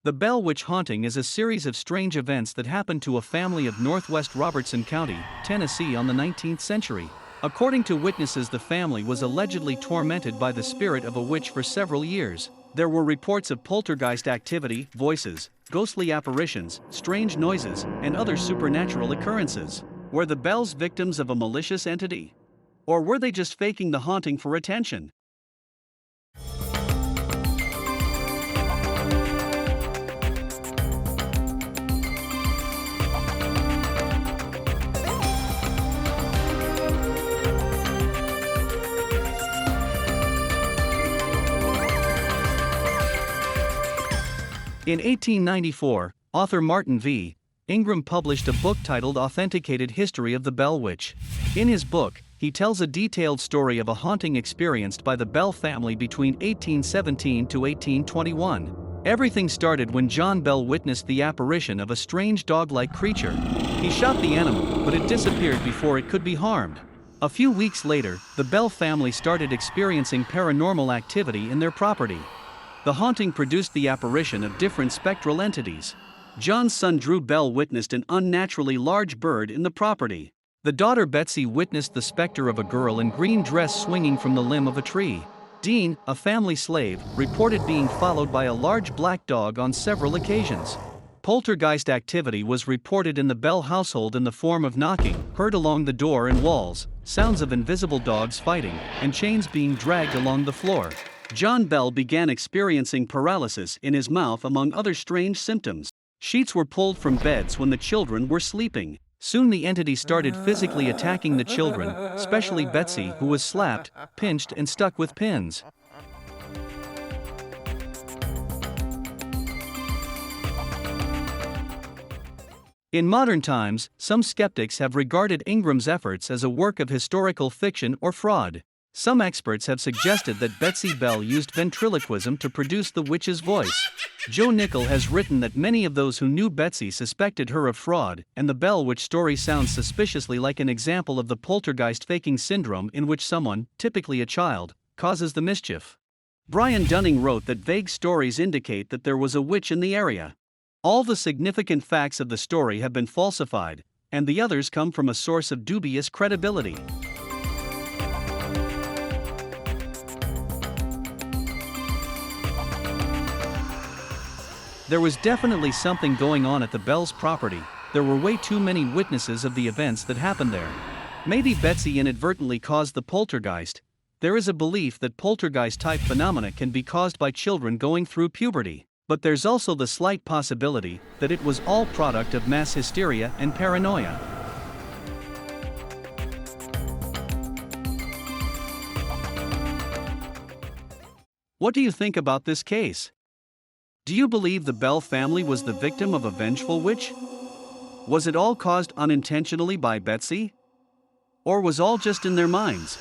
The Bell Witch haunting is a series of strange events that happened to a family of northwest Robertson County, Tennessee in the 19th century. According to witnesses, the family was allegedly tormented by the spirit of a witch for several years. There were reports of poltergeist activity, voices, ghostly apparitions, strange noises, and other supernatural occurrences. Were the Bells victims of a malicious entity? Or were they just faking the haunting for attention? In 1894, author Martin V. Ingram published a book titled Authenticated History of the Bell Witch. In his book, he tells a detailed story of a haunting experienced by the Bell family between 1817 to 1821. Everything started when John Bell witnessed the apparition of a strange dog-like creature. He shot the animal, but it disappeared before it could be harmed. A few weeks later, the Bell family started experiencing paranormal activity in their property. The haunting produced the apparition of different spectral entities. John's son Drew Bell witnessed an unnaturally large bird in the property. The daughter Betsy witnessed the specter of a girl in green dress swinging from the limb of a tree. Dean, a family slave, reported being followed by a large black dog on several occasions. Poltergeist activity was reported in the Bell household in the form of knocking, heard along the door and walls, sounds of invisible dogs fighting, and chains being dragged along the floor. John Bell began experiencing paralysis in his mouth among other strange symptoms. Sheets were pulled from beds when the children were sleeping. Soon the entity started physically attacking the children, especially Betsy, who was slapped, pinched, and stuck with pins. In modern times, some skeptics have regarded Ingram's efforts as a work of historical fiction or fraud. Some experts have suggested that Betsy Bell used ventriloquism to produce the witch's voice. Joe Nickel has written that many of those who knew Betsy suspected her of fraud, and the Bell Witch story sounds suspiciously like an example of the poltergeist faking syndrome in which someone, typically a child, causes the mischief. Brian Dunning wrote that vague stories indicate that there was a witch in the area. All the significant facts of the story have been falsified, and the others come from a source of dubious credibility. There was definitely something going on at the Bell's property. There were way too many witnesses of the events that happened there. Maybe Betsy inadvertently caused the poltergeist. There is a belief that poltergeist-type phenomena can be caused by children going through puberty. But there's also the slight possibility that it was all product of mass hysteria and paranoia. What do you think about this case? Do you believe the Bell family was the victim of a vengeful witch? Was it all caused unintentionally by Betsy? Or was all just in their minds?